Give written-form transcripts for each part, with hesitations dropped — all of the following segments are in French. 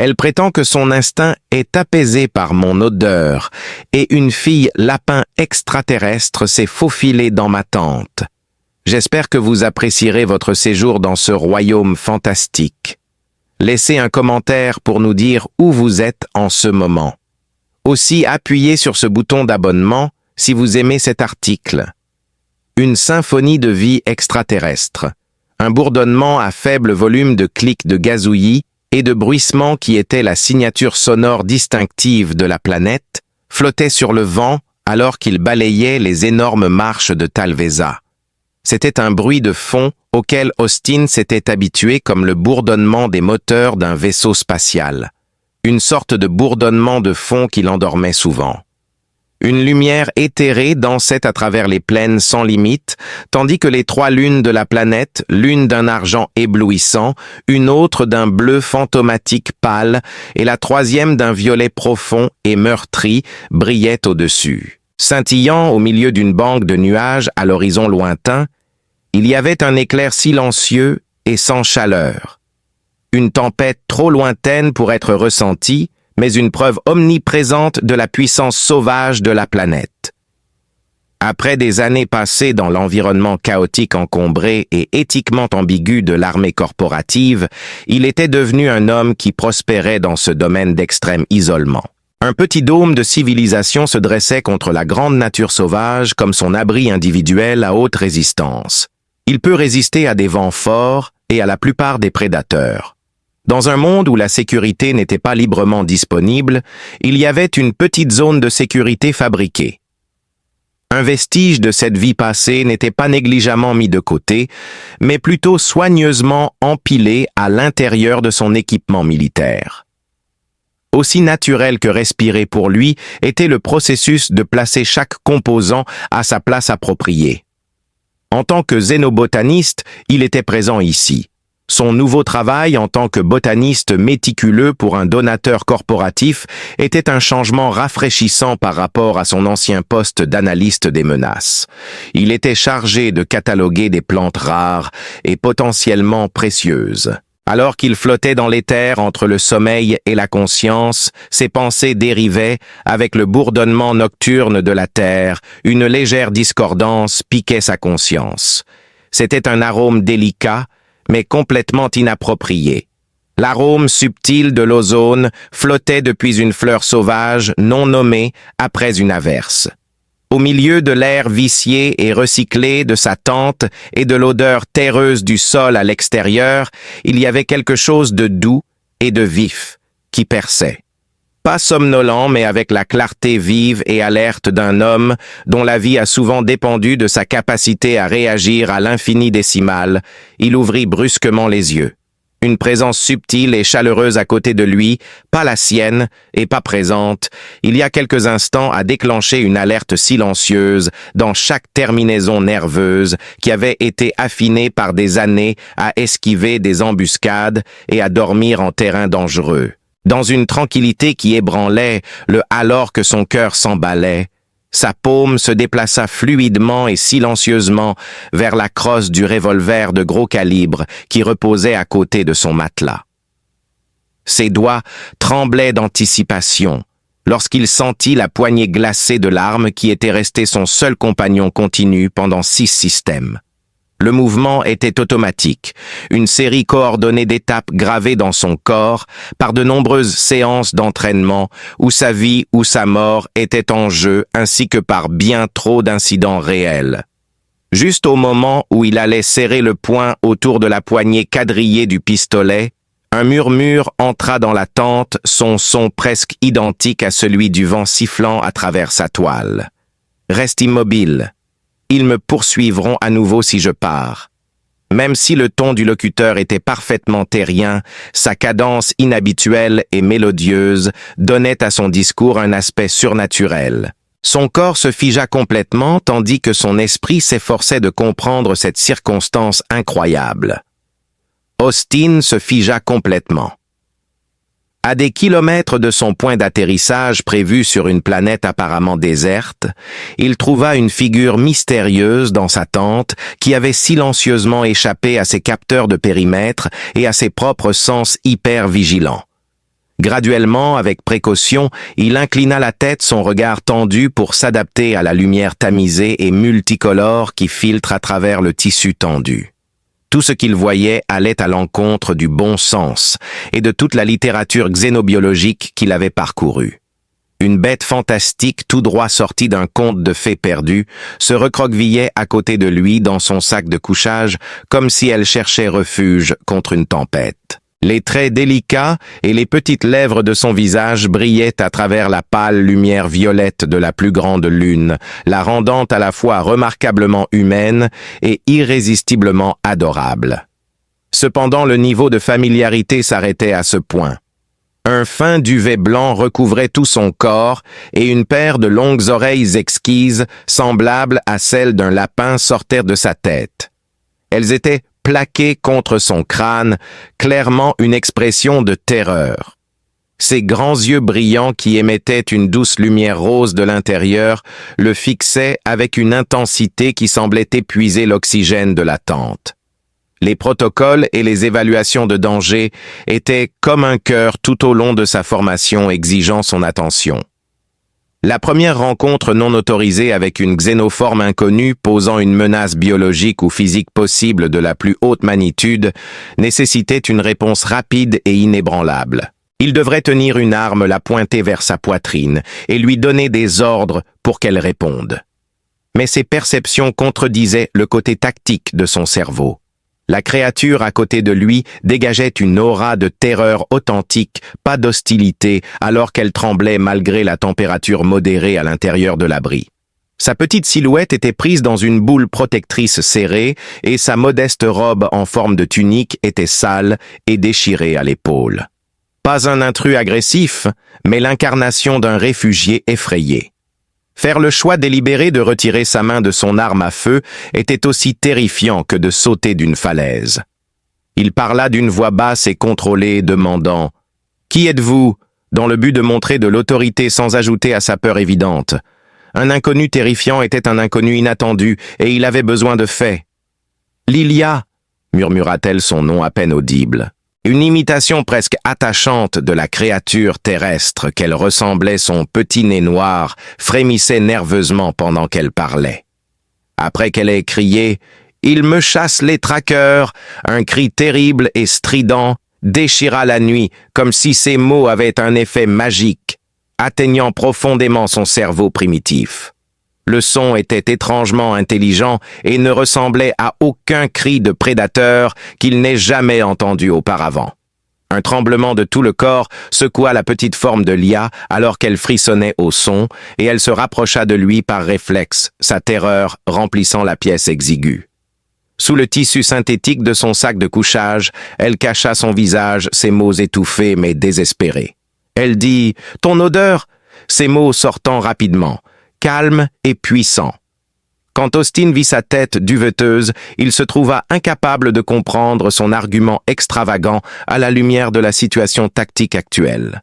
Elle prétend que son instinct est apaisé par mon odeur, et une fille lapin extraterrestre s'est faufilée dans ma tente. J'espère que vous apprécierez votre séjour dans ce royaume fantastique. Laissez un commentaire pour nous dire où vous êtes en ce moment. Aussi, appuyez sur ce bouton d'abonnement si vous aimez cet article. Une symphonie de vie extraterrestre. Un bourdonnement à faible volume de clics de gazouillis et de bruissements qui était la signature sonore distinctive de la planète, flottait sur le vent alors qu'il balayait les énormes marches de Talveza. C'était un bruit de fond auquel Austin s'était habitué comme le bourdonnement des moteurs d'un vaisseau spatial. Une sorte de bourdonnement de fond qui l'endormait souvent. Une lumière éthérée dansait à travers les plaines sans limite, tandis que les 3 lunes de la planète, l'une d'un argent éblouissant, une autre d'un bleu fantomatique pâle, et la 3e d'un violet profond et meurtri, brillaient au-dessus. Scintillant au milieu d'une banque de nuages à l'horizon lointain, il y avait un éclair silencieux et sans chaleur. Une tempête trop lointaine pour être ressentie, mais une preuve omniprésente de la puissance sauvage de la planète. Après des années passées dans l'environnement chaotique encombré et éthiquement ambigu de l'armée corporative, il était devenu un homme qui prospérait dans ce domaine d'extrême isolement. Un petit dôme de civilisation se dressait contre la grande nature sauvage comme son abri individuel à haute résistance. Il peut résister à des vents forts et à la plupart des prédateurs. Dans un monde où la sécurité n'était pas librement disponible, il y avait une petite zone de sécurité fabriquée. Un vestige de cette vie passée n'était pas négligemment mis de côté, mais plutôt soigneusement empilé à l'intérieur de son équipement militaire. Aussi naturel que respirer pour lui était le processus de placer chaque composant à sa place appropriée. En tant que xénobotaniste, il était présent ici. Son nouveau travail en tant que botaniste méticuleux pour un donateur corporatif était un changement rafraîchissant par rapport à son ancien poste d'analyste des menaces. Il était chargé de cataloguer des plantes rares et potentiellement précieuses. Alors qu'il flottait dans l'éther entre le sommeil et la conscience, ses pensées dérivaient, avec le bourdonnement nocturne de la terre, une légère discordance piquait sa conscience. C'était un arôme délicat, mais complètement inapproprié. L'arôme subtil de l'ozone flottait depuis une fleur sauvage non nommée après une averse. Au milieu de l'air vicié et recyclé de sa tente et de l'odeur terreuse du sol à l'extérieur, il y avait quelque chose de doux et de vif qui perçait. Pas somnolent, mais avec la clarté vive et alerte d'un homme dont la vie a souvent dépendu de sa capacité à réagir à l'infini décimal, il ouvrit brusquement les yeux. Une présence subtile et chaleureuse à côté de lui, pas la sienne et pas présente, il y a quelques instants a déclenché une alerte silencieuse dans chaque terminaison nerveuse qui avait été affinée par des années à esquiver des embuscades et à dormir en terrain dangereux. Dans une tranquillité qui ébranlait, alors que son cœur s'emballait, sa paume se déplaça fluidement et silencieusement vers la crosse du revolver de gros calibre qui reposait à côté de son matelas. Ses doigts tremblaient d'anticipation lorsqu'il sentit la poignée glacée de l'arme qui était restée son seul compagnon continu pendant 6 systèmes. Le mouvement était automatique, une série coordonnée d'étapes gravées dans son corps par de nombreuses séances d'entraînement où sa vie ou sa mort était en jeu ainsi que par bien trop d'incidents réels. Juste au moment où il allait serrer le poing autour de la poignée quadrillée du pistolet, un murmure entra dans la tente, son son presque identique à celui du vent sifflant à travers sa toile. « Reste immobile. Ils me poursuivront à nouveau si je pars. » Même si le ton du locuteur était parfaitement terrien, sa cadence inhabituelle et mélodieuse donnait à son discours un aspect surnaturel. Son corps se figea complètement tandis que son esprit s'efforçait de comprendre cette circonstance incroyable. Austin se figea complètement. À des kilomètres de son point d'atterrissage prévu sur une planète apparemment déserte, il trouva une figure mystérieuse dans sa tente qui avait silencieusement échappé à ses capteurs de périmètre et à ses propres sens hyper vigilants. Graduellement, avec précaution, il inclina la tête, son regard tendu pour s'adapter à la lumière tamisée et multicolore qui filtre à travers le tissu tendu. Tout ce qu'il voyait allait à l'encontre du bon sens et de toute la littérature xénobiologique qu'il avait parcourue. Une bête fantastique tout droit sortie d'un conte de fées perdues se recroquevillait à côté de lui dans son sac de couchage comme si elle cherchait refuge contre une tempête. Les traits délicats et les petites lèvres de son visage brillaient à travers la pâle lumière violette de la plus grande lune, la rendant à la fois remarquablement humaine et irrésistiblement adorable. Cependant, le niveau de familiarité s'arrêtait à ce point. Un fin duvet blanc recouvrait tout son corps et une paire de longues oreilles exquises, semblables à celles d'un lapin, sortaient de sa tête. Elles étaient plaquées contre son crâne, clairement une expression de terreur. Ses grands yeux brillants qui émettaient une douce lumière rose de l'intérieur le fixaient avec une intensité qui semblait épuiser l'oxygène de la tente. Les protocoles et les évaluations de danger étaient comme un cœur tout au long de sa formation exigeant son attention. La première rencontre non autorisée avec une xénoforme inconnue posant une menace biologique ou physique possible de la plus haute magnitude nécessitait une réponse rapide et inébranlable. Il devrait tenir une arme la pointer vers sa poitrine et lui donner des ordres pour qu'elle réponde. Mais ses perceptions contredisaient le côté tactique de son cerveau. La créature à côté de lui dégageait une aura de terreur authentique, pas d'hostilité, alors qu'elle tremblait malgré la température modérée à l'intérieur de l'abri. Sa petite silhouette était prise dans une boule protectrice serrée et sa modeste robe en forme de tunique était sale et déchirée à l'épaule. Pas un intrus agressif, mais l'incarnation d'un réfugié effrayé. Faire le choix délibéré de retirer sa main de son arme à feu était aussi terrifiant que de sauter d'une falaise. Il parla d'une voix basse et contrôlée, demandant « Qui êtes-vous » dans le but de montrer de l'autorité sans ajouter à sa peur évidente. Un inconnu terrifiant était un inconnu inattendu, et il avait besoin de faits. « Lilia » murmura-t-elle son nom à peine audible. Une imitation presque attachante de la créature terrestre qu'elle ressemblait, son petit nez noir frémissait nerveusement pendant qu'elle parlait. Après qu'elle ait crié « Il me chasse les traqueurs !» un cri terrible et strident déchira la nuit comme si ces mots avaient un effet magique, atteignant profondément son cerveau primitif. Le son était étrangement intelligent et ne ressemblait à aucun cri de prédateur qu'il n'ait jamais entendu auparavant. Un tremblement de tout le corps secoua la petite forme de Lia alors qu'elle frissonnait au son, et elle se rapprocha de lui par réflexe, sa terreur remplissant la pièce exiguë. Sous le tissu synthétique de son sac de couchage, elle cacha son visage, ses mots étouffés mais désespérés. Elle dit « Ton odeur !» ces mots sortant rapidement. Calme et puissant. Quand Austin vit sa tête duveteuse, il se trouva incapable de comprendre son argument extravagant à la lumière de la situation tactique actuelle.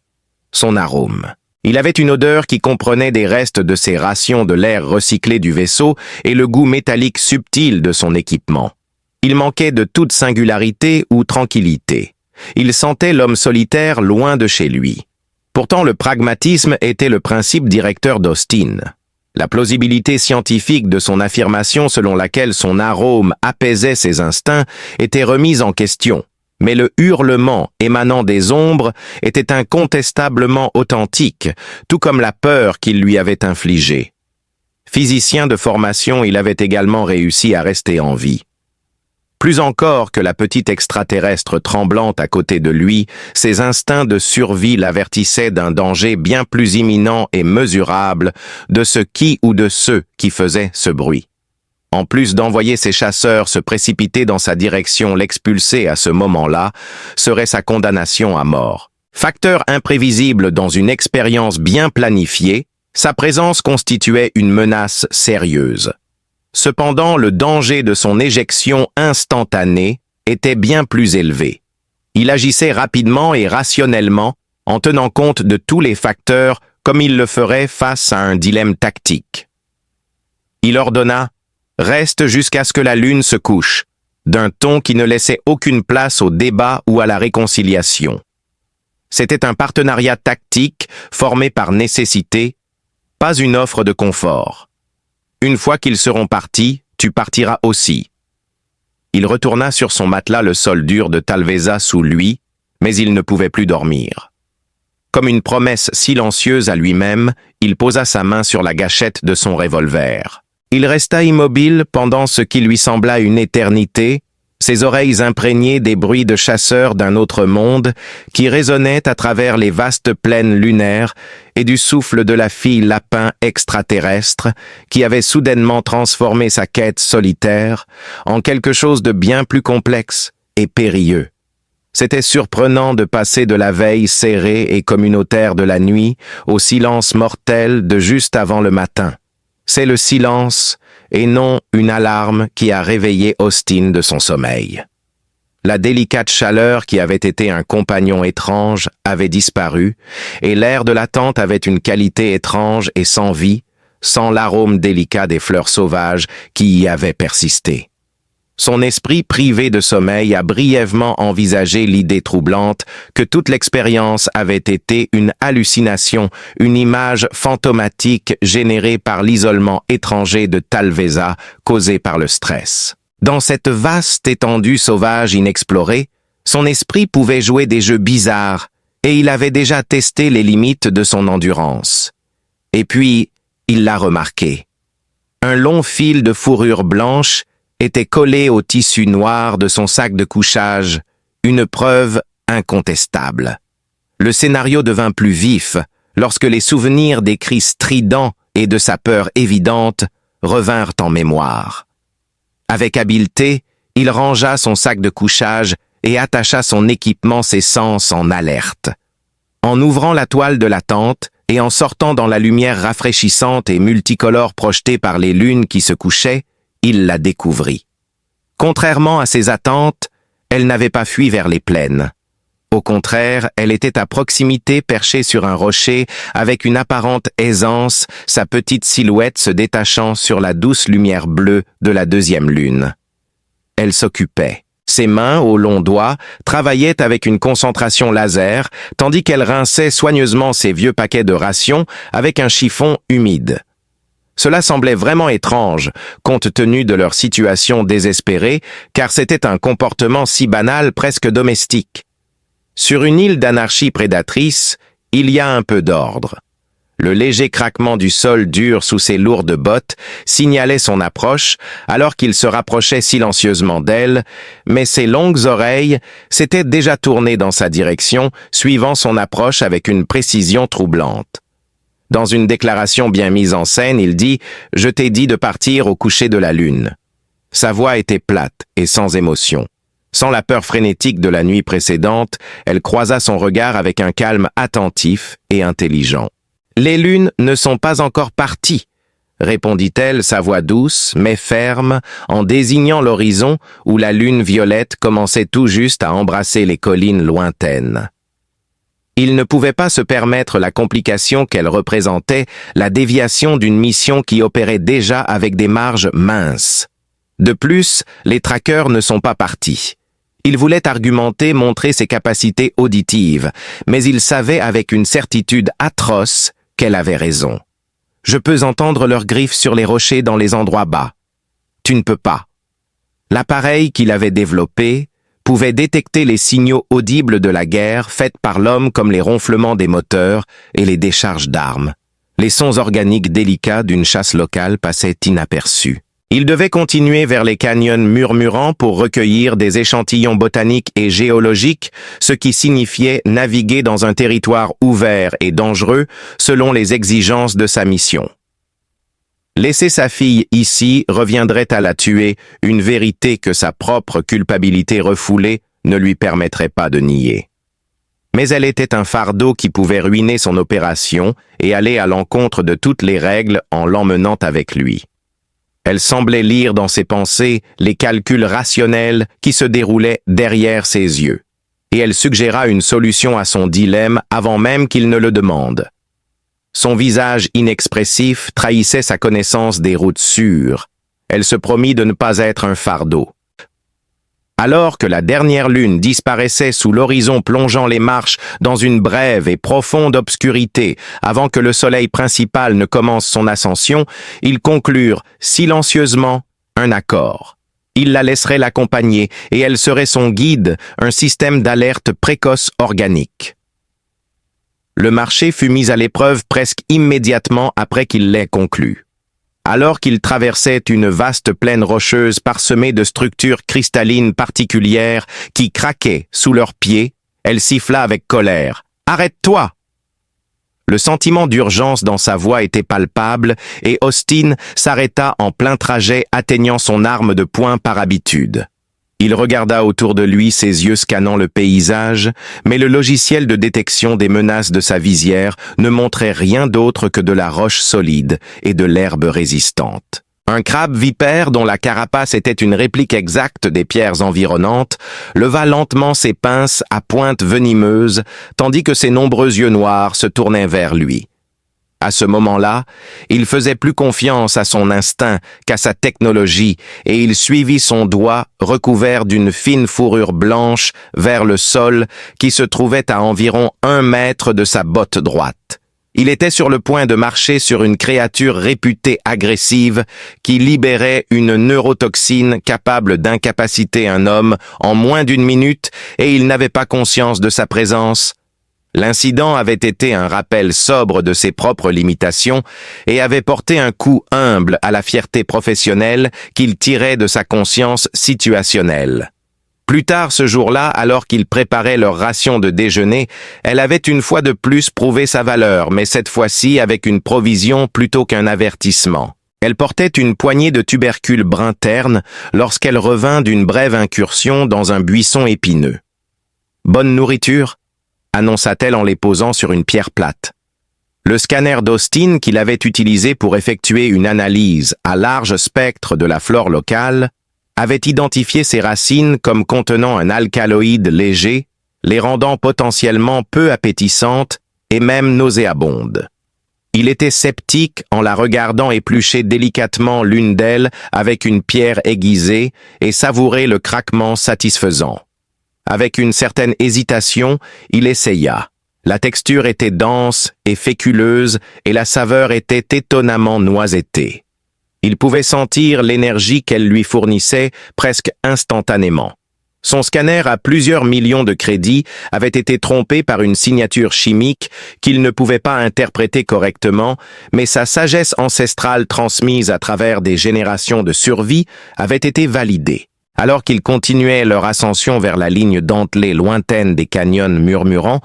Son arôme. Il avait une odeur qui comprenait des restes de ses rations de l'air recyclé du vaisseau et le goût métallique subtil de son équipement. Il manquait de toute singularité ou tranquillité. Il sentait l'homme solitaire loin de chez lui. Pourtant, le pragmatisme était le principe directeur d'Austin. La plausibilité scientifique de son affirmation selon laquelle son arôme apaisait ses instincts était remise en question, mais le hurlement émanant des ombres était incontestablement authentique, tout comme la peur qu'il lui avait infligée. Physicien de formation, il avait également réussi à rester en vie. Plus encore que la petite extraterrestre tremblante à côté de lui, ses instincts de survie l'avertissaient d'un danger bien plus imminent et mesurable de ce qui ou de ceux qui faisaient ce bruit. En plus d'envoyer ses chasseurs se précipiter dans sa direction, l'expulser à ce moment-là serait sa condamnation à mort. Facteur imprévisible dans une expérience bien planifiée, sa présence constituait une menace sérieuse. Cependant, le danger de son éjection instantanée était bien plus élevé. Il agissait rapidement et rationnellement en tenant compte de tous les facteurs comme il le ferait face à un dilemme tactique. Il ordonna « Reste jusqu'à ce que la lune se couche », d'un ton qui ne laissait aucune place au débat ou à la réconciliation. C'était un partenariat tactique formé par nécessité, pas une offre de confort. Une fois qu'ils seront partis, tu partiras aussi. Il retourna sur son matelas, le sol dur de Talveza sous lui, mais il ne pouvait plus dormir. Comme une promesse silencieuse à lui-même, il posa sa main sur la gâchette de son revolver. Il resta immobile pendant ce qui lui sembla une éternité, ses oreilles imprégnées des bruits de chasseurs d'un autre monde qui résonnaient à travers les vastes plaines lunaires et du souffle de la fille lapin extraterrestre qui avait soudainement transformé sa quête solitaire en quelque chose de bien plus complexe et périlleux. C'était surprenant de passer de la veille serrée et communautaire de la nuit au silence mortel de juste avant le matin. C'est le silence et non une alarme qui a réveillé Austin de son sommeil. La délicate chaleur qui avait été un compagnon étrange avait disparu et l'air de la tente avait une qualité étrange et sans vie, sans l'arôme délicat des fleurs sauvages qui y avaient persisté. Son esprit privé de sommeil a brièvement envisagé l'idée troublante que toute l'expérience avait été une hallucination, une image fantomatique générée par l'isolement étranger de Talveza causé par le stress. Dans cette vaste étendue sauvage inexplorée, son esprit pouvait jouer des jeux bizarres et il avait déjà testé les limites de son endurance. Et puis, il l'a remarqué. Un long fil de fourrure blanche était collé au tissu noir de son sac de couchage, une preuve incontestable. Le scénario devint plus vif lorsque les souvenirs des cris stridents et de sa peur évidente revinrent en mémoire. Avec habileté, il rangea son sac de couchage et attacha son équipement ses sens en alerte. En ouvrant la toile de la tente et en sortant dans la lumière rafraîchissante et multicolore projetée par les lunes qui se couchaient, il la découvrit. Contrairement à ses attentes, elle n'avait pas fui vers les plaines. Au contraire, elle était à proximité, perchée sur un rocher, avec une apparente aisance, sa petite silhouette se détachant sur la douce lumière bleue de la deuxième lune. Elle s'occupait. Ses mains, aux longs doigts, travaillaient avec une concentration laser, tandis qu'elle rinçait soigneusement ses vieux paquets de rations avec un chiffon humide. Cela semblait vraiment étrange, compte tenu de leur situation désespérée, car c'était un comportement si banal, presque domestique. Sur une île d'anarchie prédatrice, il y a un peu d'ordre. Le léger craquement du sol dur sous ses lourdes bottes signalait son approche, alors qu'il se rapprochait silencieusement d'elle, mais ses longues oreilles s'étaient déjà tournées dans sa direction, suivant son approche avec une précision troublante. Dans une déclaration bien mise en scène, il dit « Je t'ai dit de partir au coucher de la lune ». Sa voix était plate et sans émotion. Sans la peur frénétique de la nuit précédente, elle croisa son regard avec un calme attentif et intelligent. « Les lunes ne sont pas encore parties », répondit-elle, sa voix douce mais ferme, en désignant l'horizon où la lune violette commençait tout juste à embrasser les collines lointaines. Il ne pouvait pas se permettre la complication qu'elle représentait, la déviation d'une mission qui opérait déjà avec des marges minces. De plus, les traqueurs ne sont pas partis. Il voulait argumenter, montrer ses capacités auditives, mais il savait avec une certitude atroce qu'elle avait raison. « Je peux entendre leurs griffes sur les rochers dans les endroits bas. » « Tu ne peux pas. » L'appareil qu'il avait développé pouvait détecter les signaux audibles de la guerre faite par l'homme comme les ronflements des moteurs et les décharges d'armes. Les sons organiques délicats d'une chasse locale passaient inaperçus. Il devait continuer vers les canyons murmurants pour recueillir des échantillons botaniques et géologiques, ce qui signifiait naviguer dans un territoire ouvert et dangereux selon les exigences de sa mission. Laisser sa fille ici reviendrait à la tuer, une vérité que sa propre culpabilité refoulée ne lui permettrait pas de nier. Mais elle était un fardeau qui pouvait ruiner son opération et aller à l'encontre de toutes les règles en l'emmenant avec lui. Elle semblait lire dans ses pensées les calculs rationnels qui se déroulaient derrière ses yeux, et elle suggéra une solution à son dilemme avant même qu'il ne le demande. Son visage inexpressif trahissait sa connaissance des routes sûres. Elle se promit de ne pas être un fardeau. Alors que la dernière lune disparaissait sous l'horizon plongeant les marches dans une brève et profonde obscurité avant que le soleil principal ne commence son ascension, ils conclurent silencieusement un accord. Il la laisserait l'accompagner et elle serait son guide, un système d'alerte précoce organique. Le marché fut mis à l'épreuve presque immédiatement après qu'il l'ait conclu. Alors qu'ils traversaient une vaste plaine rocheuse parsemée de structures cristallines particulières qui craquaient sous leurs pieds, elle siffla avec colère. « Arrête-toi !» Le sentiment d'urgence dans sa voix était palpable et Austin s'arrêta en plein trajet atteignant son arme de poing par habitude. Il regarda autour de lui, ses yeux scannant le paysage, mais le logiciel de détection des menaces de sa visière ne montrait rien d'autre que de la roche solide et de l'herbe résistante. Un crabe vipère dont la carapace était une réplique exacte des pierres environnantes leva lentement ses pinces à pointe venimeuse, tandis que ses nombreux yeux noirs se tournaient vers lui. À ce moment-là, il faisait plus confiance à son instinct qu'à sa technologie et il suivit son doigt recouvert d'une fine fourrure blanche vers le sol qui se trouvait à environ 1 mètre de sa botte droite. Il était sur le point de marcher sur une créature réputée agressive qui libérait une neurotoxine capable d'incapaciter un homme en moins d'1 minute et il n'avait pas conscience de sa présence. L'incident avait été un rappel sobre de ses propres limitations et avait porté un coup humble à la fierté professionnelle qu'il tirait de sa conscience situationnelle. Plus tard ce jour-là, alors qu'ils préparaient leur ration de déjeuner, elle avait une fois de plus prouvé sa valeur, mais cette fois-ci avec une provision plutôt qu'un avertissement. Elle portait une poignée de tubercules brun terne lorsqu'elle revint d'une brève incursion dans un buisson épineux. « Bonne nourriture ?» annonça-t-elle en les posant sur une pierre plate. Le scanner d'Austin qu'il avait utilisé pour effectuer une analyse à large spectre de la flore locale avait identifié ces racines comme contenant un alcaloïde léger, les rendant potentiellement peu appétissantes et même nauséabondes. Il était sceptique en la regardant éplucher délicatement l'une d'elles avec une pierre aiguisée et savourer le craquement satisfaisant. Avec une certaine hésitation, il essaya. La texture était dense et féculeuse et la saveur était étonnamment noisettée. Il pouvait sentir l'énergie qu'elle lui fournissait presque instantanément. Son scanner à plusieurs millions de crédits avait été trompé par une signature chimique qu'il ne pouvait pas interpréter correctement, mais sa sagesse ancestrale transmise à travers des générations de survie avait été validée. Alors qu'ils continuaient leur ascension vers la ligne dentelée lointaine des canyons murmurants,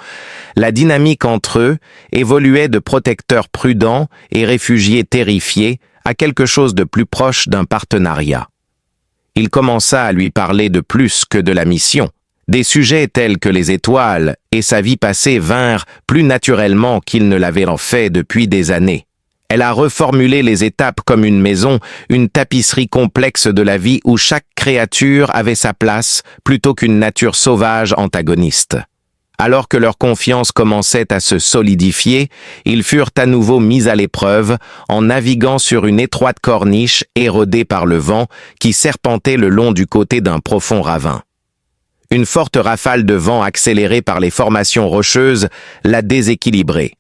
la dynamique entre eux évoluait de protecteurs prudents et réfugiés terrifiés à quelque chose de plus proche d'un partenariat. Il commença à lui parler de plus que de la mission. Des sujets tels que les étoiles et sa vie passée vinrent plus naturellement qu'il ne l'avait en fait depuis des années. Elle a reformulé les étapes comme une maison, une tapisserie complexe de la vie où chaque créature avait sa place plutôt qu'une nature sauvage antagoniste. Alors que leur confiance commençait à se solidifier, ils furent à nouveau mis à l'épreuve en naviguant sur une étroite corniche érodée par le vent qui serpentait le long du côté d'un profond ravin. Une forte rafale de vent accélérée par les formations rocheuses l'a déséquilibré.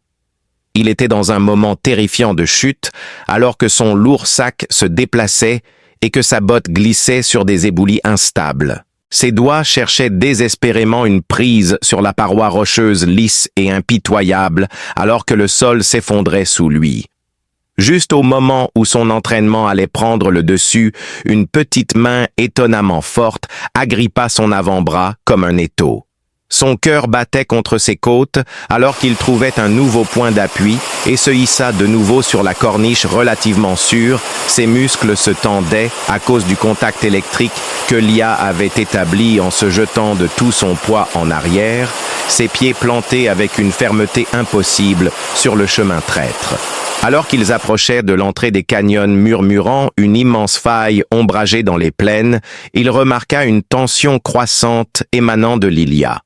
Il était dans un moment terrifiant de chute, alors que son lourd sac se déplaçait et que sa botte glissait sur des éboulis instables. Ses doigts cherchaient désespérément une prise sur la paroi rocheuse lisse et impitoyable, alors que le sol s'effondrait sous lui. Juste au moment où son entraînement allait prendre le dessus, une petite main étonnamment forte agrippa son avant-bras comme un étau. Son cœur battait contre ses côtes alors qu'il trouvait un nouveau point d'appui et se hissa de nouveau sur la corniche relativement sûre, ses muscles se tendaient à cause du contact électrique que Lia avait établi en se jetant de tout son poids en arrière, ses pieds plantés avec une fermeté impossible sur le chemin traître. Alors qu'ils approchaient de l'entrée des canyons murmurants, une immense faille ombragée dans les plaines, il remarqua une tension croissante émanant de Lilia.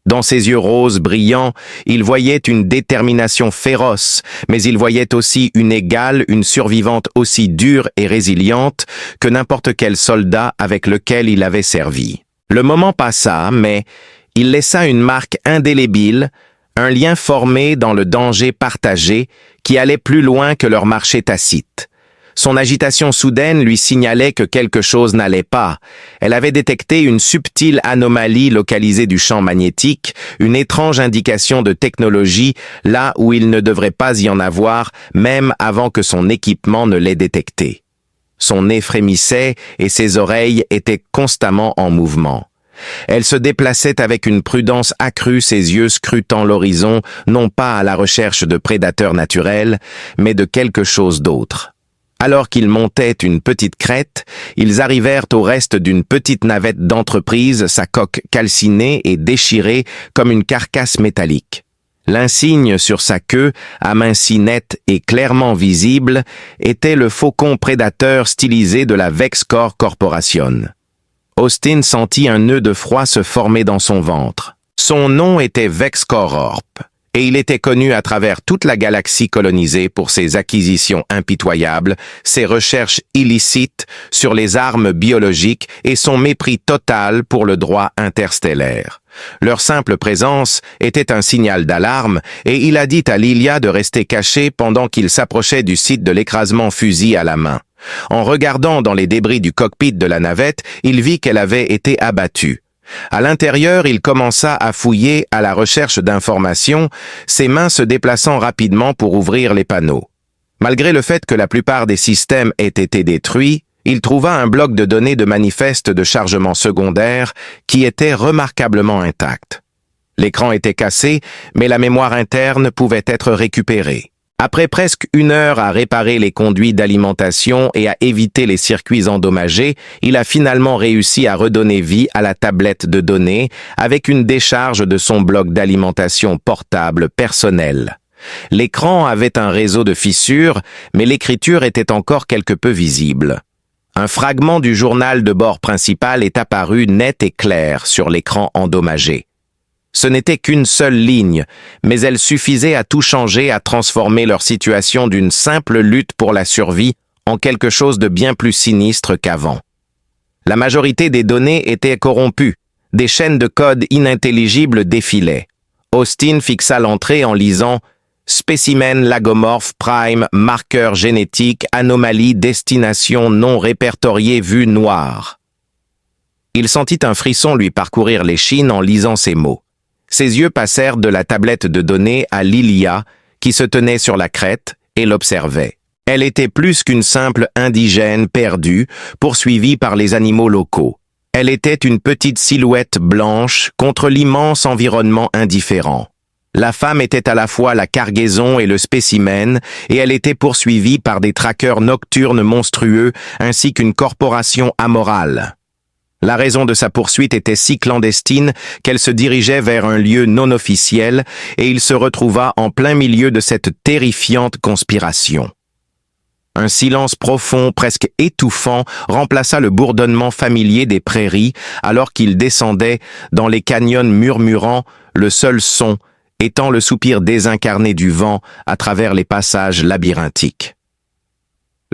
Dans ses yeux roses brillants, il voyait une détermination féroce, mais il voyait aussi une égale, une survivante aussi dure et résiliente que n'importe quel soldat avec lequel il avait servi. Le moment passa, mais il laissa une marque indélébile, un lien formé dans le danger partagé qui allait plus loin que leur marché tacite. Son agitation soudaine lui signalait que quelque chose n'allait pas. Elle avait détecté une subtile anomalie localisée du champ magnétique, une étrange indication de technologie là où il ne devrait pas y en avoir, même avant que son équipement ne l'ait détecté. Son nez frémissait et ses oreilles étaient constamment en mouvement. Elle se déplaçait avec une prudence accrue, ses yeux scrutant l'horizon, non pas à la recherche de prédateurs naturels, mais de quelque chose d'autre. Alors qu'ils montaient une petite crête, ils arrivèrent au reste d'une petite navette d'entreprise, sa coque calcinée et déchirée comme une carcasse métallique. L'insigne sur sa queue, amincie nette et clairement visible, était le faucon prédateur stylisé de la Vexcor Corporation. Austin sentit un nœud de froid se former dans son ventre. Son nom était Vexcorp, et il était connu à travers toute la galaxie colonisée pour ses acquisitions impitoyables, ses recherches illicites sur les armes biologiques et son mépris total pour le droit interstellaire. Leur simple présence était un signal d'alarme et il a dit à Lilia de rester cachée pendant qu'il s'approchait du site de l'écrasement fusil à la main. En regardant dans les débris du cockpit de la navette, il vit qu'elle avait été abattue. À l'intérieur, il commença à fouiller à la recherche d'informations, ses mains se déplaçant rapidement pour ouvrir les panneaux. Malgré le fait que la plupart des systèmes aient été détruits, il trouva un bloc de données de manifeste de chargement secondaire qui était remarquablement intact. L'écran était cassé, mais la mémoire interne pouvait être récupérée. Après presque 1 heure à réparer les conduits d'alimentation et à éviter les circuits endommagés, il a finalement réussi à redonner vie à la tablette de données avec une décharge de son bloc d'alimentation portable personnel. L'écran avait un réseau de fissures, mais l'écriture était encore quelque peu visible. Un fragment du journal de bord principal est apparu net et clair sur l'écran endommagé. Ce n'était qu'une seule ligne, mais elle suffisait à tout changer, à transformer leur situation d'une simple lutte pour la survie en quelque chose de bien plus sinistre qu'avant. La majorité des données étaient corrompues, des chaînes de code inintelligibles défilaient. Austin fixa l'entrée en lisant « Spécimen lagomorphe prime, marqueur génétique, anomalie, destination non répertoriée, vue noire ». Il sentit un frisson lui parcourir l'échine en lisant ces mots. Ses yeux passèrent de la tablette de données à Lilia, qui se tenait sur la crête, et l'observait. Elle était plus qu'une simple indigène perdue, poursuivie par les animaux locaux. Elle était une petite silhouette blanche contre l'immense environnement indifférent. La femme était à la fois la cargaison et le spécimen, et elle était poursuivie par des traqueurs nocturnes monstrueux ainsi qu'une corporation amorale. La raison de sa poursuite était si clandestine qu'elle se dirigeait vers un lieu non officiel et il se retrouva en plein milieu de cette terrifiante conspiration. Un silence profond, presque étouffant, remplaça le bourdonnement familier des prairies alors qu'il descendait dans les canyons murmurants, le seul son étant le soupir désincarné du vent à travers les passages labyrinthiques.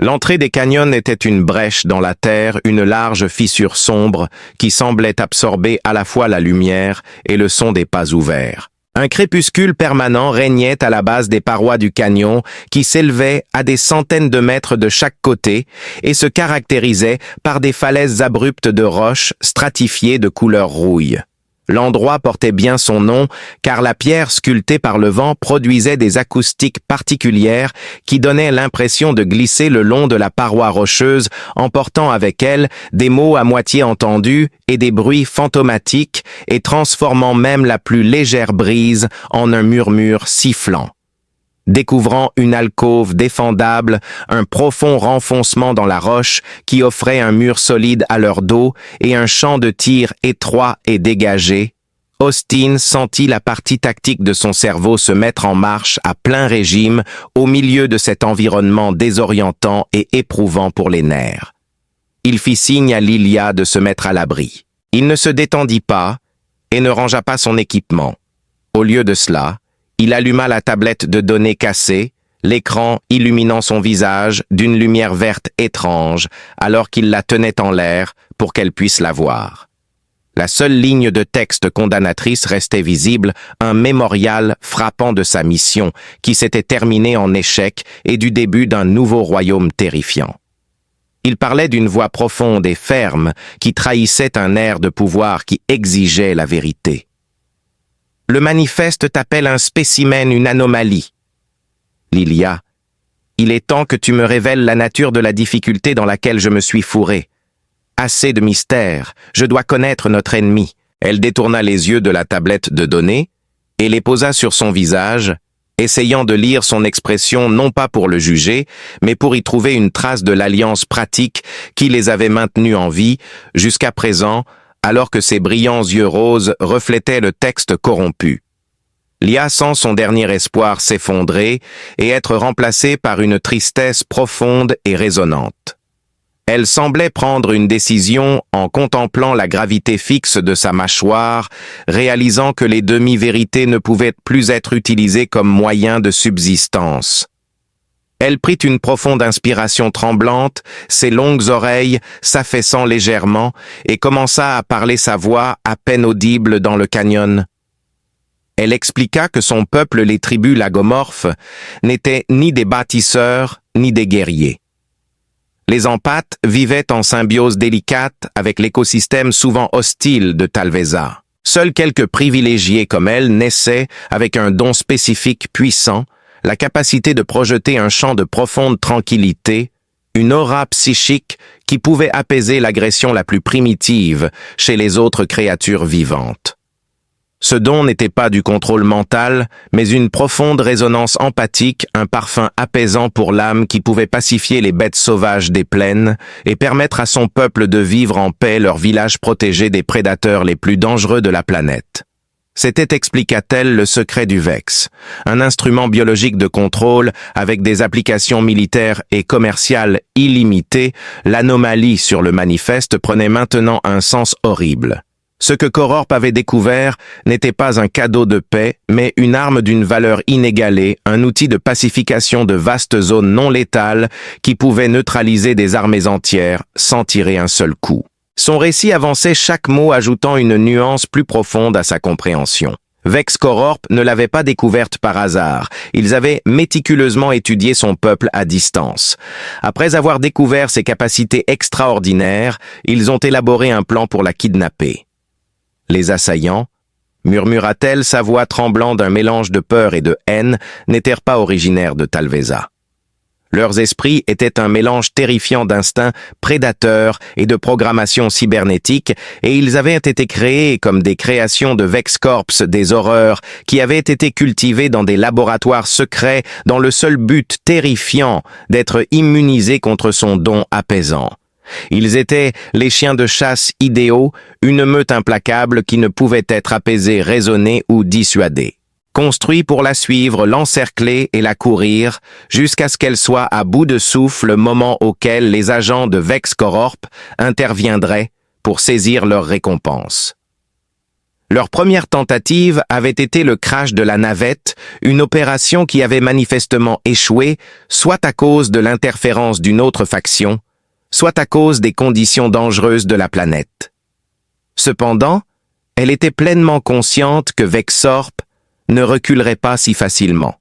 L'entrée des canyons était une brèche dans la terre, une large fissure sombre qui semblait absorber à la fois la lumière et le son des pas ouverts. Un crépuscule permanent régnait à la base des parois du canyon qui s'élevaient à des centaines de mètres de chaque côté et se caractérisait par des falaises abruptes de roches stratifiées de couleur rouille. L'endroit portait bien son nom car la pierre sculptée par le vent produisait des acoustiques particulières qui donnaient l'impression de glisser le long de la paroi rocheuse, emportant avec elle des mots à moitié entendus et des bruits fantomatiques et transformant même la plus légère brise en un murmure sifflant. Découvrant une alcôve défendable, un profond renfoncement dans la roche qui offrait un mur solide à leur dos et un champ de tir étroit et dégagé, Austin sentit la partie tactique de son cerveau se mettre en marche à plein régime au milieu de cet environnement désorientant et éprouvant pour les nerfs. Il fit signe à Lilia de se mettre à l'abri. Il ne se détendit pas et ne rangea pas son équipement. Au lieu de cela, il alluma la tablette de données cassée, l'écran illuminant son visage d'une lumière verte étrange alors qu'il la tenait en l'air pour qu'elle puisse la voir. La seule ligne de texte condamnatrice restait visible, un mémorial frappant de sa mission, qui s'était terminée en échec et du début d'un nouveau royaume terrifiant. Il parlait d'une voix profonde et ferme qui trahissait un air de pouvoir qui exigeait la vérité. Le manifeste t'appelle un spécimen, une anomalie. Lilia, il est temps que tu me révèles la nature de la difficulté dans laquelle je me suis fourré. Assez de mystère, je dois connaître notre ennemi. Elle détourna les yeux de la tablette de données et les posa sur son visage, essayant de lire son expression non pas pour le juger, mais pour y trouver une trace de l'alliance pratique qui les avait maintenus en vie jusqu'à présent, alors que ses brillants yeux roses reflétaient le texte corrompu. Lia sent son dernier espoir s'effondrer et être remplacé par une tristesse profonde et résonnante. Elle semblait prendre une décision en contemplant la gravité fixe de sa mâchoire, réalisant que les demi-vérités ne pouvaient plus être utilisées comme moyen de subsistance. Elle prit une profonde inspiration tremblante, ses longues oreilles s'affaissant légèrement, et commença à parler sa voix à peine audible dans le canyon. Elle expliqua que son peuple, les tribus lagomorphes, n'étaient ni des bâtisseurs ni des guerriers. Les empathes vivaient en symbiose délicate avec l'écosystème souvent hostile de Talveza. Seuls quelques privilégiés comme elle naissaient avec un don spécifique puissant, la capacité de projeter un champ de profonde tranquillité, une aura psychique qui pouvait apaiser l'agression la plus primitive chez les autres créatures vivantes. Ce don n'était pas du contrôle mental, mais une profonde résonance empathique, un parfum apaisant pour l'âme qui pouvait pacifier les bêtes sauvages des plaines et permettre à son peuple de vivre en paix leur village protégé des prédateurs les plus dangereux de la planète. C'était, expliqua-t-elle, le secret du Vex, un instrument biologique de contrôle avec des applications militaires et commerciales illimitées. L'anomalie sur le manifeste prenait maintenant un sens horrible. Ce que Cororp avait découvert n'était pas un cadeau de paix, mais une arme d'une valeur inégalée, un outil de pacification de vastes zones non létales qui pouvait neutraliser des armées entières sans tirer un seul coup. Son récit avançait chaque mot ajoutant une nuance plus profonde à sa compréhension. Vex Cororp ne l'avait pas découverte par hasard. Ils avaient méticuleusement étudié son peuple à distance. Après avoir découvert ses capacités extraordinaires, ils ont élaboré un plan pour la kidnapper. Les assaillants, murmura-t-elle, sa voix tremblant d'un mélange de peur et de haine, n'étaient pas originaires de Talveza. Leurs esprits étaient un mélange terrifiant d'instincts prédateurs et de programmation cybernétique, et ils avaient été créés comme des créations de Vex Corps, des horreurs, qui avaient été cultivées dans des laboratoires secrets dans le seul but terrifiant d'être immunisés contre son don apaisant. Ils étaient les chiens de chasse idéaux, une meute implacable qui ne pouvait être apaisée, raisonnée ou dissuadée. Construits pour la suivre, l'encercler et la courir, jusqu'à ce qu'elle soit à bout de souffle, moment auquel les agents de Vex Cororp interviendraient pour saisir leur récompense. Leur première tentative avait été le crash de la navette, une opération qui avait manifestement échoué, soit à cause de l'interférence d'une autre faction, soit à cause des conditions dangereuses de la planète. Cependant, elle était pleinement consciente que Vexorp ne reculerait pas si facilement.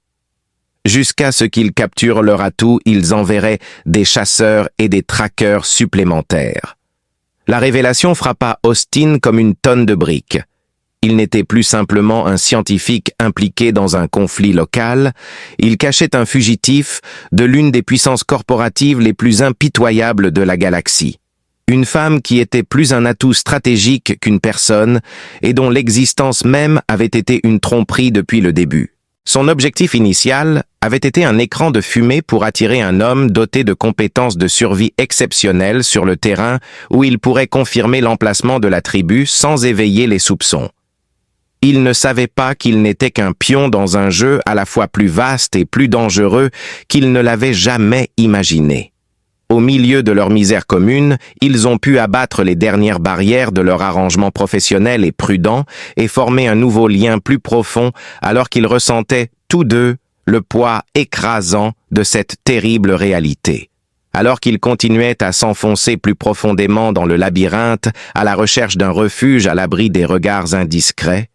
Jusqu'à ce qu'ils capturent leur atout, ils enverraient des chasseurs et des traqueurs supplémentaires. La révélation frappa Austin comme une tonne de briques. Il n'était plus simplement un scientifique impliqué dans un conflit local, il cachait un fugitif de l'une des puissances corporatives les plus impitoyables de la galaxie. Une femme qui était plus un atout stratégique qu'une personne et dont l'existence même avait été une tromperie depuis le début. Son objectif initial avait été un écran de fumée pour attirer un homme doté de compétences de survie exceptionnelles sur le terrain où il pourrait confirmer l'emplacement de la tribu sans éveiller les soupçons. Il ne savait pas qu'il n'était qu'un pion dans un jeu à la fois plus vaste et plus dangereux qu'il ne l'avait jamais imaginé. Au milieu de leur misère commune, ils ont pu abattre les dernières barrières de leur arrangement professionnel et prudent et former un nouveau lien plus profond alors qu'ils ressentaient, tous deux, le poids écrasant de cette terrible réalité. Alors qu'ils continuaient à s'enfoncer plus profondément dans le labyrinthe, à la recherche d'un refuge à l'abri des regards indiscrets,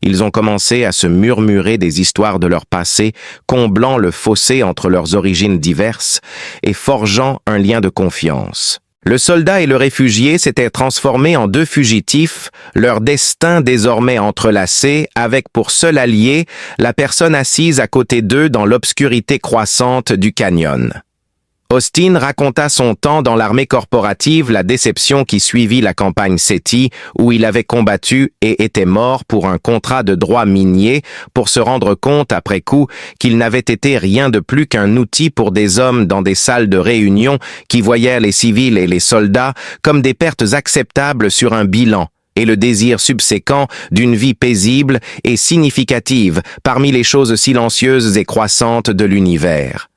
ils ont commencé à se murmurer des histoires de leur passé, comblant le fossé entre leurs origines diverses et forgeant un lien de confiance. Le soldat et le réfugié s'étaient transformés en deux fugitifs, leur destin désormais entrelacé, avec pour seul allié la personne assise à côté d'eux dans l'obscurité croissante du canyon. Austin raconta son temps dans l'armée corporative, la déception qui suivit la campagne SETI, où il avait combattu et était mort pour un contrat de droit minier, pour se rendre compte après coup qu'il n'avait été rien de plus qu'un outil pour des hommes dans des salles de réunion qui voyaient les civils et les soldats comme des pertes acceptables sur un bilan, et le désir subséquent d'une vie paisible et significative parmi les choses silencieuses et croissantes de l'univers.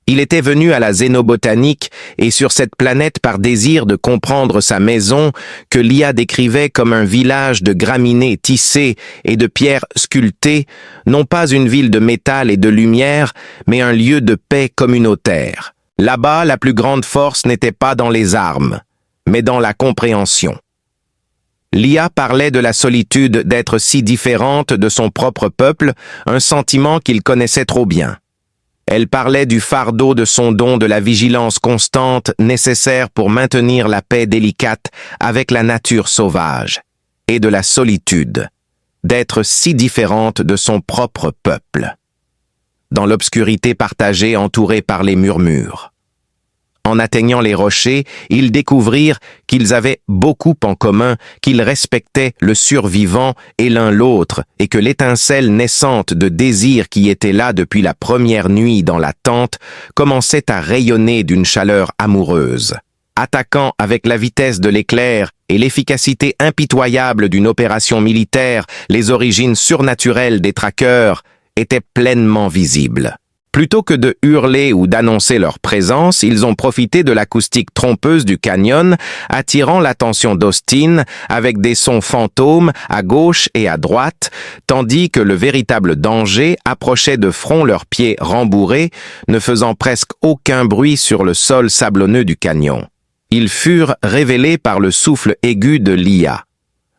Il était venu à la xénobotanique et sur cette planète par désir de comprendre sa maison que Lia décrivait comme un village de graminées tissées et de pierres sculptées, non pas une ville de métal et de lumière, mais un lieu de paix communautaire. Là-bas, la plus grande force n'était pas dans les armes, mais dans la compréhension. Lia parlait de la solitude d'être si différente de son propre peuple, un sentiment qu'il connaissait trop bien. Elle parlait du fardeau de son don de la vigilance constante nécessaire pour maintenir la paix délicate avec la nature sauvage, et de la solitude, d'être si différente de son propre peuple. Dans l'obscurité partagée entourée par les murmures. En atteignant les rochers, ils découvrirent qu'ils avaient beaucoup en commun, qu'ils respectaient le survivant et l'un l'autre, et que l'étincelle naissante de désir qui était là depuis la première nuit dans la tente commençait à rayonner d'une chaleur amoureuse. Attaquant avec la vitesse de l'éclair et l'efficacité impitoyable d'une opération militaire, les origines surnaturelles des traqueurs étaient pleinement visibles. Plutôt que de hurler ou d'annoncer leur présence, ils ont profité de l'acoustique trompeuse du canyon, attirant l'attention d'Austin avec des sons fantômes à gauche et à droite, tandis que le véritable danger approchait de front leurs pieds rembourrés, ne faisant presque aucun bruit sur le sol sablonneux du canyon. Ils furent révélés par le souffle aigu de Lia.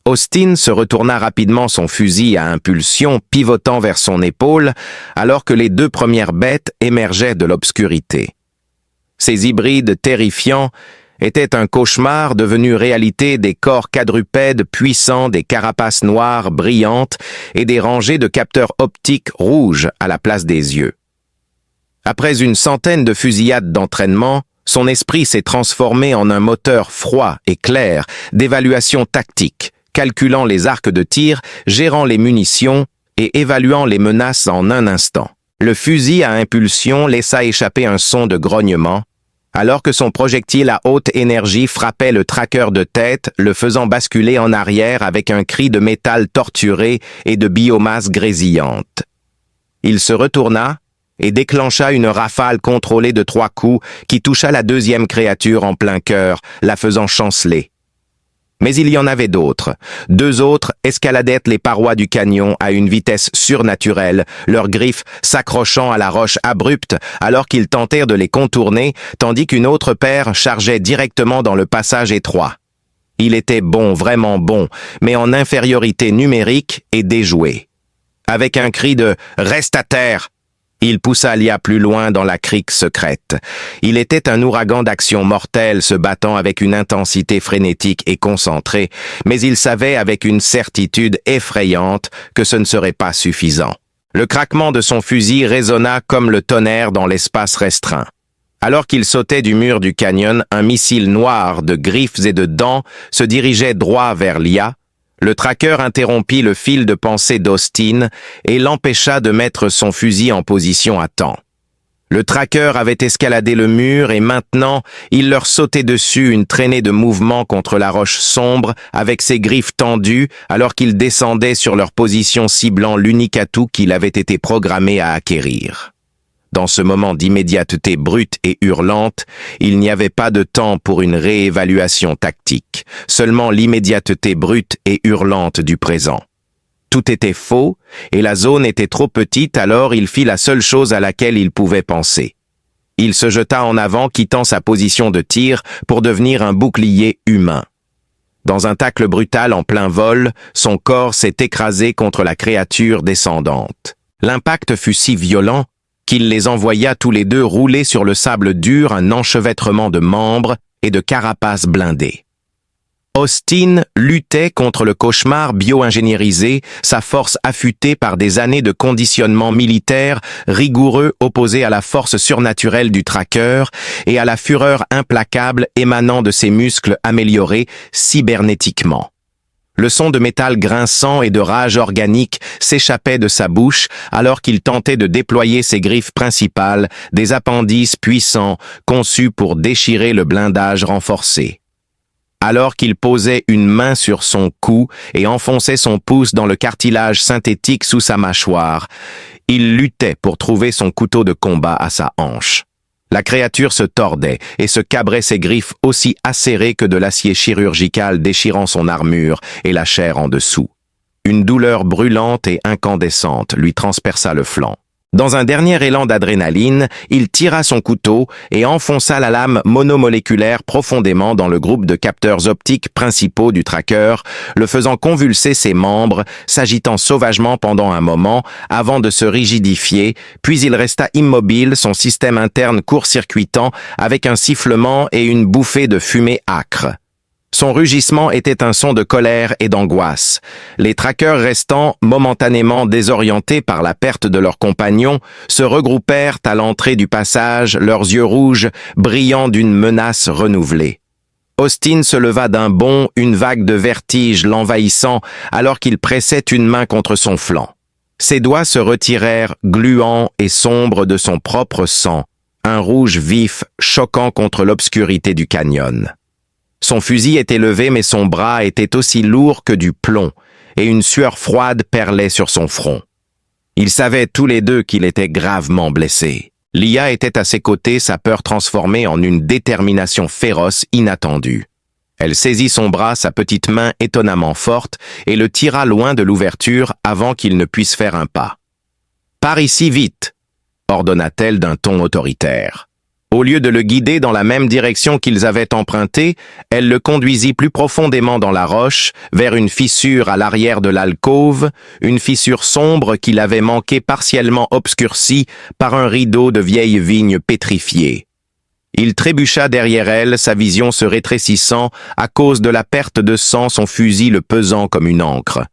Austin se retourna rapidement son fusil à impulsion, pivotant vers son épaule, alors que les deux premières bêtes émergeaient de l'obscurité. Ces hybrides terrifiants étaient un cauchemar devenu réalité des corps quadrupèdes puissants, des carapaces noires brillantes et des rangées de capteurs optiques rouges à la place des yeux. Après une centaine de fusillades d'entraînement, son esprit s'est transformé en un moteur froid et clair d'évaluation tactique, calculant les arcs de tir, gérant les munitions et évaluant les menaces en un instant. Le fusil à impulsion laissa échapper un son de grognement, alors que son projectile à haute énergie frappait le tracker de tête, le faisant basculer en arrière avec un cri de métal torturé et de biomasse grésillante. Il se retourna et déclencha une rafale contrôlée de 3 coups qui toucha la deuxième créature en plein cœur, la faisant chanceler. Mais il y en avait d'autres. 2 autres escaladaient les parois du canyon à une vitesse surnaturelle, leurs griffes s'accrochant à la roche abrupte alors qu'ils tentèrent de les contourner, tandis qu'une autre paire chargeait directement dans le passage étroit. Il était bon, vraiment bon, mais en infériorité numérique et déjoué. Avec un cri de « Reste à terre !», il poussa Lia plus loin dans la crique secrète. Il était un ouragan d'action mortelle se battant avec une intensité frénétique et concentrée, mais il savait avec une certitude effrayante que ce ne serait pas suffisant. Le craquement de son fusil résonna comme le tonnerre dans l'espace restreint. Alors qu'il sautait du mur du canyon, un missile noir de griffes et de dents se dirigeait droit vers Lia. Le tracker interrompit le fil de pensée d'Austin et l'empêcha de mettre son fusil en position à temps. Le tracker avait escaladé le mur et maintenant, il leur sautait dessus une traînée de mouvement contre la roche sombre avec ses griffes tendues alors qu'il descendait sur leur position ciblant l'unique atout qu'il avait été programmé à acquérir. Dans ce moment d'immédiateté brute et hurlante, il n'y avait pas de temps pour une réévaluation tactique, seulement l'immédiateté brute et hurlante du présent. Tout était faux, et la zone était trop petite, alors il fit la seule chose à laquelle il pouvait penser. Il se jeta en avant, quittant sa position de tir pour devenir un bouclier humain. Dans un tacle brutal en plein vol, son corps s'est écrasé contre la créature descendante. L'impact fut si violent qu'il les envoya tous les deux rouler sur le sable dur, un enchevêtrement de membres et de carapaces blindées. Austin luttait contre le cauchemar bio-ingénierisé, sa force affûtée par des années de conditionnement militaire rigoureux opposé à la force surnaturelle du tracker et à la fureur implacable émanant de ses muscles améliorés cybernétiquement. Le son de métal grinçant et de rage organique s'échappait de sa bouche alors qu'il tentait de déployer ses griffes principales, des appendices puissants conçus pour déchirer le blindage renforcé. Alors qu'il posait une main sur son cou et enfonçait son pouce dans le cartilage synthétique sous sa mâchoire, il luttait pour trouver son couteau de combat à sa hanche. La créature se tordait et se cabrait ses griffes aussi acérées que de l'acier chirurgical déchirant son armure et la chair en dessous. Une douleur brûlante et incandescente lui transperça le flanc. Dans un dernier élan d'adrénaline, il tira son couteau et enfonça la lame monomoléculaire profondément dans le groupe de capteurs optiques principaux du tracker, le faisant convulser ses membres, s'agitant sauvagement pendant un moment avant de se rigidifier, puis il resta immobile, son système interne court-circuitant avec un sifflement et une bouffée de fumée âcre. Son rugissement était un son de colère et d'angoisse. Les traqueurs restants, momentanément désorientés par la perte de leurs compagnons, se regroupèrent à l'entrée du passage, leurs yeux rouges brillant d'une menace renouvelée. Austin se leva d'un bond, une vague de vertige l'envahissant alors qu'il pressait une main contre son flanc. Ses doigts se retirèrent, gluants et sombres de son propre sang, un rouge vif choquant contre l'obscurité du canyon. Son fusil était levé, mais son bras était aussi lourd que du plomb, et une sueur froide perlait sur son front. Ils savaient tous les deux qu'il était gravement blessé. Lia était à ses côtés, sa peur transformée en une détermination féroce inattendue. Elle saisit son bras, sa petite main étonnamment forte, et le tira loin de l'ouverture avant qu'il ne puisse faire un pas. « Pars ici vite !» ordonna-t-elle d'un ton autoritaire. Au lieu de le guider dans la même direction qu'ils avaient empruntée, elle le conduisit plus profondément dans la roche, vers une fissure à l'arrière de l'alcôve, une fissure sombre qu'il avait manqué partiellement obscurcie par un rideau de vieilles vignes pétrifiées. Il trébucha derrière elle, sa vision se rétrécissant à cause de la perte de sang, son fusil le pesant comme une ancre.